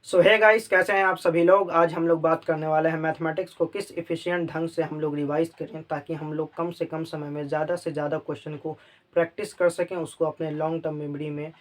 सो hey guys, कैसे हैं आप सभी लोग। आज हम लोग बात करने वाले हैं मैथमेटिक्स को किस एफिशिएंट ढंग से हम लोग रिवाइज करें ताकि हम लोग कम से कम समय में ज़्यादा से ज़्यादा क्वेश्चन को प्रैक्टिस कर सकें, उसको अपने लॉन्ग टर्म मेमोरी में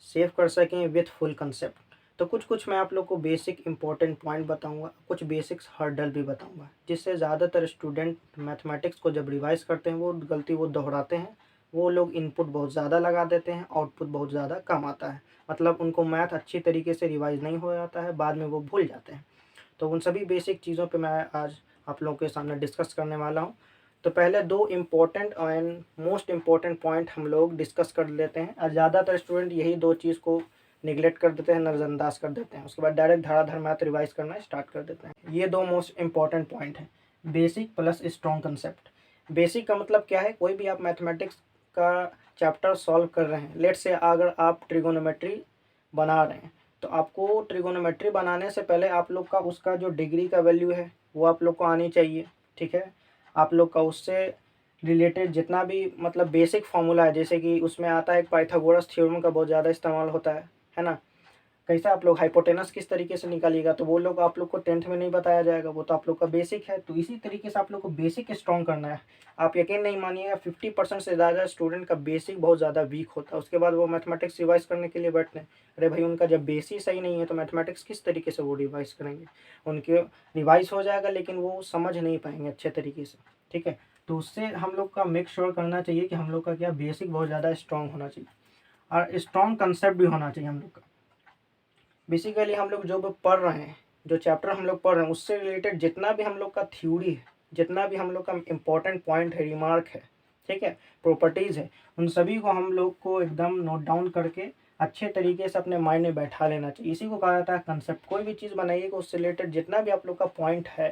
सेव कर सकें विथ फुल कंसेप्ट। तो कुछ कुछ मैं आप लोग को बेसिक इंपॉर्टेंट पॉइंट बताऊंगा, कुछ बेसिक्स हर्डल भी बताऊंगा, जिससे ज़्यादातर स्टूडेंट मैथमेटिक्स को जब रिवाइज करते हैं वो गलती वो दोहराते हैं। वो लोग इनपुट बहुत ज़्यादा लगा देते हैं, आउटपुट बहुत ज़्यादा कम आता है। मतलब उनको मैथ अच्छी तरीके से रिवाइज नहीं हो जाता है, बाद में वो भूल जाते हैं। तो उन सभी बेसिक चीज़ों पे मैं आज आप लोगों के सामने डिस्कस करने वाला हूँ। तो पहले दो important and most important point हम लोग डिस्कस कर लेते हैं, और ज़्यादातर स्टूडेंट यही दो चीज़ को निगलेक्ट कर देते हैं, नज़रअंदाज कर देते हैं। उसके बाद डायरेक्ट धड़ाधड़ मैथ रिवाइज करना स्टार्ट कर देते हैं। ये दो मोस्ट इम्पॉर्टेंट पॉइंट हैं, basic plus strong concept. Basic का मतलब क्या है, कोई भी आप मैथमेटिक्स का चैप्टर सॉल्व कर रहे हैं, लेट से अगर आप ट्रिगोनोमेट्री बना रहे हैं तो आपको ट्रिगोनोमेट्री बनाने से पहले आप लोग का उसका जो डिग्री का वैल्यू है वो आप लोग को आनी चाहिए। ठीक है, आप लोग का उससे रिलेटेड जितना भी मतलब बेसिक फार्मूला है, जैसे कि उसमें आता है पाइथागोरस थ्योरम का बहुत ज़्यादा इस्तेमाल होता है ना। कैसा आप लोग हाइपोटेनस किस तरीके से निकालिएगा, तो वो लोग आप लोग को 10th में नहीं बताया जाएगा, वो तो आप लोग का बेसिक है। तो इसी तरीके से आप लोग को बेसिक स्ट्रॉन्ग करना है। आप यकीन नहीं मानिएगा, 50% से ज़्यादा स्टूडेंट का बेसिक बहुत ज़्यादा वीक होता है। उसके बाद वो मैथमेटिक्स रिवाइज करने के लिए बैठते हैं। अरे भाई, उनका जब बेसिक सही नहीं है तो मैथमेटिक्स किस तरीके से वो रिवाइज करेंगे। उनके रिवाइज हो जाएगा लेकिन वो समझ नहीं पाएंगे अच्छे तरीके से। ठीक है, तो उससे हम लोग का मेक श्योर करना चाहिए कि हम लोग का क्या बेसिक बहुत ज़्यादा स्ट्रॉन्ग होना चाहिए, और स्ट्रॉन्ग कंसेप्ट भी होना चाहिए हम लोग का। बेसिकली हम लोग जो भी पढ़ रहे हैं, जो चैप्टर हम लोग पढ़ रहे हैं, उससे रिलेटेड जितना भी हम लोग का थ्योरी है, जितना भी हम लोग का इम्पोर्टेंट पॉइंट है, रिमार्क है, ठीक है, प्रॉपर्टीज़ है, उन सभी को हम लोग को एकदम नोट डाउन करके अच्छे तरीके से अपने माइंड में बैठा लेना चाहिए। इसी को कहा जाता है कंसेप्ट। कोई भी चीज़ बनाइएगा उससे रिलेटेड जितना भी आप लोग का पॉइंट है,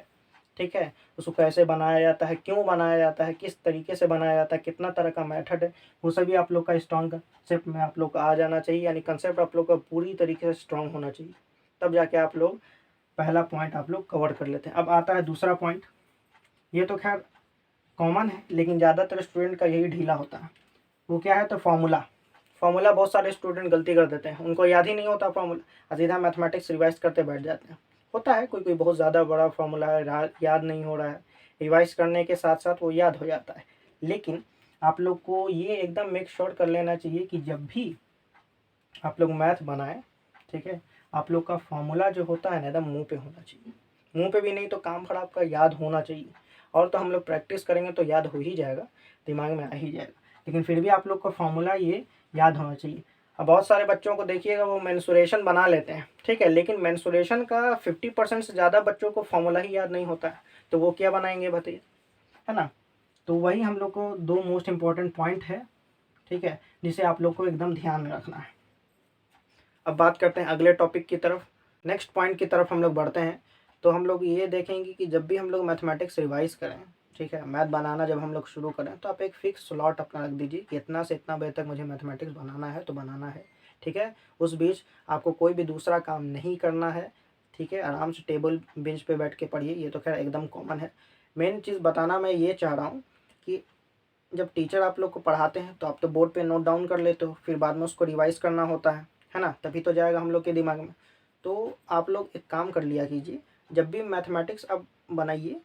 ठीक है, उसको कैसे बनाया जाता है, क्यों बनाया जाता है, किस तरीके से बनाया जाता है, कितना तरह का मेथड है, वो सभी आप लोग का स्ट्रॉन्ग कंसेप्ट में आप लोग का आ जाना चाहिए। यानी कंसेप्ट आप लोग का पूरी तरीके से स्ट्रॉन्ग होना चाहिए, तब जाके आप लोग पहला पॉइंट आप लोग कवर कर लेते हैं। अब आता है दूसरा पॉइंट। ये तो खैर कॉमन है, लेकिन ज़्यादातर स्टूडेंट का यही ढीला होता है। वो क्या है, तो फॉर्मूला। फॉर्मूला बहुत सारे स्टूडेंट गलती कर देते हैं, उनको याद ही नहीं होता फॉर्मूला, सीधा मैथमेटिक्स रिवाइज करते बैठ जाते हैं। होता है कोई कोई बहुत ज़्यादा बड़ा फॉर्मूला है, याद नहीं हो रहा है, रिवाइज करने के साथ साथ वो याद हो जाता है। लेकिन आप लोग को ये एकदम मेक श्योर कर लेना चाहिए कि जब भी आप लोग मैथ बनाएं, ठीक है, आप लोग का फॉर्मूला जो होता है ना एकदम मुंह पे होना चाहिए। मुंह पे भी नहीं तो काम पर आपका याद होना चाहिए। और तो हम लोग प्रैक्टिस करेंगे तो याद हो ही जाएगा, दिमाग में आ ही जाएगा, लेकिन फिर भी आप लोग का फॉर्मूला ये याद होना चाहिए। अब बहुत सारे बच्चों को देखिएगा वो मेंसुरेशन बना लेते हैं, ठीक है, लेकिन मेंसुरेशन का 50% से ज़्यादा बच्चों को फॉर्मूला ही याद नहीं होता है, तो वो क्या बनाएंगे बताइए, है ना। तो वही हम लोग को दो मोस्ट इम्पॉर्टेंट पॉइंट है, ठीक है, जिसे आप लोग को एकदम ध्यान में रखना है। अब बात करते हैं अगले टॉपिक की तरफ, नेक्स्ट पॉइंट की तरफ हम लोग बढ़ते हैं। तो हम लोग ये देखेंगे कि जब भी हम लोग मैथमेटिक्स रिवाइज करें, ठीक है, मैथ बनाना जब हम लोग शुरू करें, तो आप एक फिक्स स्लॉट अपना रख दीजिए कि इतना से इतना बजे तक मुझे मैथमेटिक्स बनाना है तो बनाना है। ठीक है, उस बीच आपको कोई भी दूसरा काम नहीं करना है। ठीक है, आराम से टेबल बेंच पे बैठ के पढ़िए, ये तो खैर एकदम कॉमन है। मेन चीज़ बताना मैं ये चाह रहा हूँ कि जब टीचर आप लोग को पढ़ाते हैं तो आप तो बोर्ड पे नोट डाउन कर लेते हो, फिर बाद में उसको रिवाइज करना होता है ना, तभी तो जाएगा हम लोग के दिमाग में। तो आप लोग एक काम कर लिया कीजिए, जब भी मैथमेटिक्स अब बनाइए,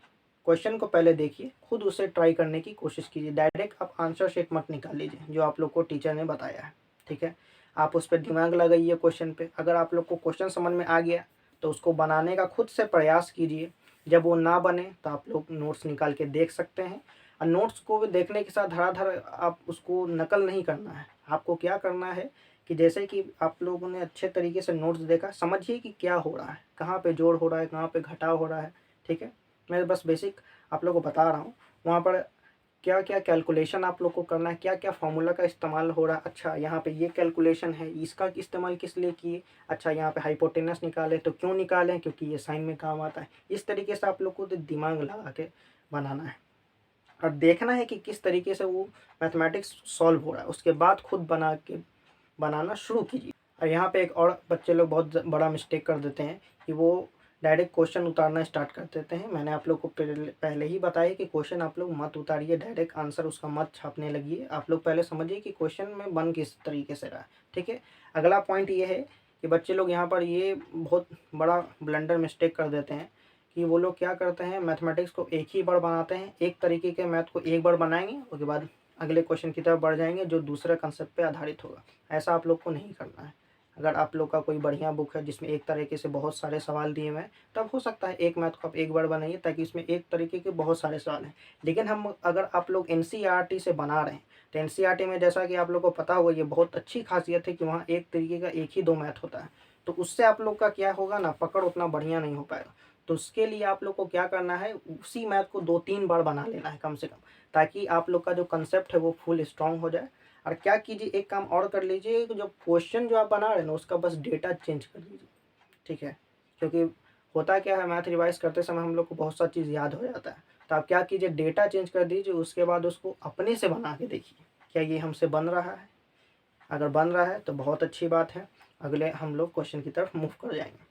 क्वेश्चन को पहले देखिए, खुद उसे ट्राई करने की कोशिश कीजिए। डायरेक्ट आप आंसर शीट मत निकाल लीजिए जो आप लोग को टीचर ने बताया है। ठीक है, आप उस पर दिमाग लगाइए क्वेश्चन पे। अगर आप लोग को क्वेश्चन समझ में आ गया तो उसको बनाने का खुद से प्रयास कीजिए। जब वो ना बने तो आप लोग नोट्स निकाल के देख सकते हैं, और नोट्स को भी देखने के साथ धड़ाधड़ आप उसको नकल नहीं करना है। आपको क्या करना है कि जैसे कि आप लोगों ने अच्छे तरीके से नोट्स देखा, समझिए कि क्या हो रहा है, कहाँ पे जोड़ हो रहा है, कहाँ पे घटाव हो रहा है। ठीक है, मैं बस बेसिक आप लोग को बता रहा हूँ। वहाँ पर क्या क्या कैलकुलेशन आप लोग को करना है, क्या क्या फार्मूला का इस्तेमाल हो रहा है। अच्छा, यहाँ पे ये कैलकुलेशन है, इसका इस्तेमाल किस लिए किए। अच्छा, यहाँ पे हाइपोटेनस निकाले तो क्यों निकालें, क्योंकि ये साइन में काम आता है। इस तरीके से आप लोग को तो दिमाग लगा के बनाना है, और देखना है कि किस तरीके से वो मैथमेटिक्स सॉल्व हो रहा है। उसके बाद खुद बनाना शुरू कीजिए। और यहाँ पे एक और बच्चे लोग बहुत बड़ा मिस्टेक कर देते हैं कि वो डायरेक्ट क्वेश्चन उतारना स्टार्ट कर देते हैं। मैंने आप लोग को पहले ही बताया कि क्वेश्चन आप लोग मत उतारिए, डायरेक्ट आंसर उसका मत छापने लगिए। आप लोग पहले समझिए कि क्वेश्चन में बन किस तरीके से रहा है। ठीक है, अगला पॉइंट ये है कि बच्चे लोग यहाँ पर ये बहुत बड़ा ब्लंडर मिस्टेक कर देते हैं कि वो लोग क्या करते हैं, मैथमेटिक्स को एक ही बार बनाते हैं, एक तरीके के मैथ को एक बार बनाएंगे, उसके बाद अगले क्वेश्चन की तरफ बढ़ जाएंगे जो दूसरे कंसेप्ट पे आधारित होगा। ऐसा आप लोग को नहीं करना है। अगर आप लोग का कोई बढ़िया बुक है जिसमें एक तरीके से बहुत सारे सवाल दिए हुए हैं, तब हो सकता है एक मैथ को आप एक बार बनाइए, ताकि इसमें एक तरीके के बहुत सारे सवाल हैं। लेकिन हम अगर आप लोग एनसीईआरटी से बना रहे हैं, तो एनसीईआरटी में जैसा कि आप लोग को पता होगा, ये बहुत अच्छी खासियत है कि वहाँ एक तरीके का एक ही 2 मैथ होता है। तो उससे आप लोग का क्या होगा ना, पकड़ उतना बढ़िया नहीं हो पाएगा। तो उसके लिए आप लोग को क्या करना है, उसी मैथ को 2-3 बार बना लेना है कम से कम, ताकि आप लोग का जो कंसेप्ट है वो फुल स्ट्रांग हो जाए। और क्या कीजिए, एक काम और कर लीजिए, जो क्वेश्चन जो आप बना रहे हैं ना, उसका बस डेटा चेंज कर दीजिए, ठीक है। क्योंकि होता क्या है, मैथ रिवाइज करते समय हम लोग को बहुत सा चीज़ याद हो जाता है। तो आप क्या कीजिए, डेटा चेंज कर दीजिए, उसके बाद उसको अपने से बना के देखिए क्या ये हमसे बन रहा है। अगर बन रहा है तो बहुत अच्छी बात है, अगले हम लोग क्वेश्चन की तरफ मूव कर जाएंगे।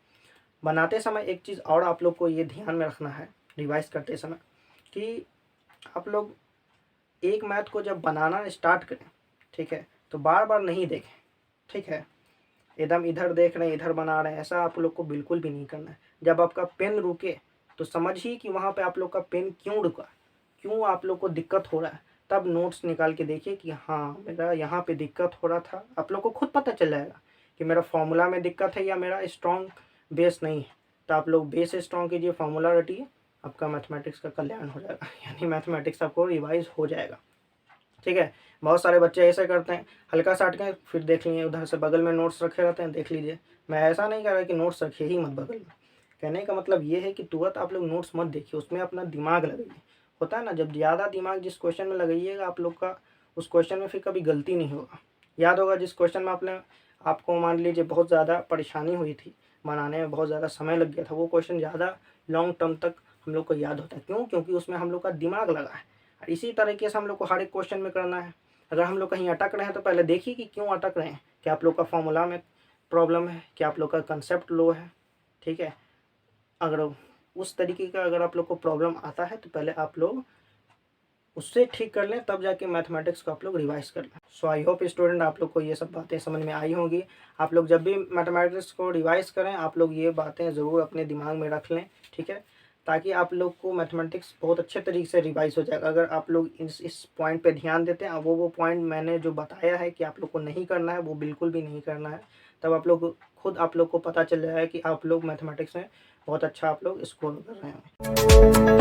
बनाते समय एक चीज़ और आप लोग को ये ध्यान में रखना है रिवाइज करते समय, कि आप लोग एक मैथ को जब बनाना स्टार्ट करें, ठीक है, तो बार बार नहीं देखें, ठीक है। एकदम इधर देख रहे हैं इधर बना रहे हैं, ऐसा आप लोग को बिल्कुल भी नहीं करना है। जब आपका पेन रुके तो समझिए कि वहाँ पे आप लोग का पेन क्यों रुका, क्यों आप लोग को दिक्कत हो रहा है। तब नोट्स निकाल के देखिए कि हाँ मेरा यहाँ पे दिक्कत हो रहा था। आप लोग को खुद पता चल जाएगा कि मेरा फॉर्मूला में दिक्कत है या मेरा स्ट्रॉन्ग बेस नहीं है। तो आप लोग बेस स्ट्रॉन्ग कीजिए, फार्मूला रटिए, आपका मैथमेटिक्स का कल्याण हो जाएगा, यानी मैथमेटिक्स आपको रिवाइज हो जाएगा, ठीक है। बहुत सारे बच्चे ऐसे करते हैं, हल्का सा अटके फिर देख लीजिए, उधर से बगल में नोट्स रखे रहते हैं, देख लीजिए। मैं ऐसा नहीं कह रहा कि नोट्स रखिए ही मत बगल में, कहने का मतलब ये है कि तुरंत आप लोग नोट्स मत देखिए, उसमें अपना दिमाग लगाइए। होता है ना, जब ज़्यादा दिमाग जिस क्वेश्चन में लगाइएगा आप लोग का, उस क्वेश्चन में फिर कभी गलती नहीं होगा। याद होगा जिस क्वेश्चन में आपको मान लीजिए बहुत ज़्यादा परेशानी हुई थी, बनाने में बहुत ज़्यादा समय लग गया था, वो क्वेश्चन ज़्यादा लॉन्ग टर्म तक हम लोग को याद होता है। क्यों? क्योंकि उसमें हम लोग का दिमाग लगा है। और इसी तरीके से हम लोग को हर एक क्वेश्चन में करना है। अगर हम लोग कहीं अटक रहे हैं तो पहले देखिए कि क्यों अटक रहे हैं, क्या आप लोग का फॉर्मूला में प्रॉब्लम है, क्या आप लोग का कंसेप्ट लो है, ठीक है। अगर उस तरीके का अगर आप लोग को प्रॉब्लम आता है तो पहले आप लोग उससे ठीक कर लें, तब जाके मैथमेटिक्स को आप लोग रिवाइज कर लें। सो आई होप स्टूडेंट आप लोग को ये सब बातें समझ में आई होंगी। आप लोग जब भी मैथमेटिक्स को रिवाइज करें, आप लोग ये बातें ज़रूर अपने दिमाग में रख लें, ठीक है, ताकि आप लोग को मैथमेटिक्स बहुत अच्छे तरीके से रिवाइज हो जाएगा। अगर आप लोग इस पॉइंट पे ध्यान देते हैं, वो पॉइंट मैंने जो बताया है कि आप लोग को नहीं करना है, वो बिल्कुल भी नहीं करना है, तब आप लोग खुद आप लोग को पता चल जाएगा कि आप लोग मैथमेटिक्स में बहुत अच्छा आप लोग स्कोर कर रहे हैं।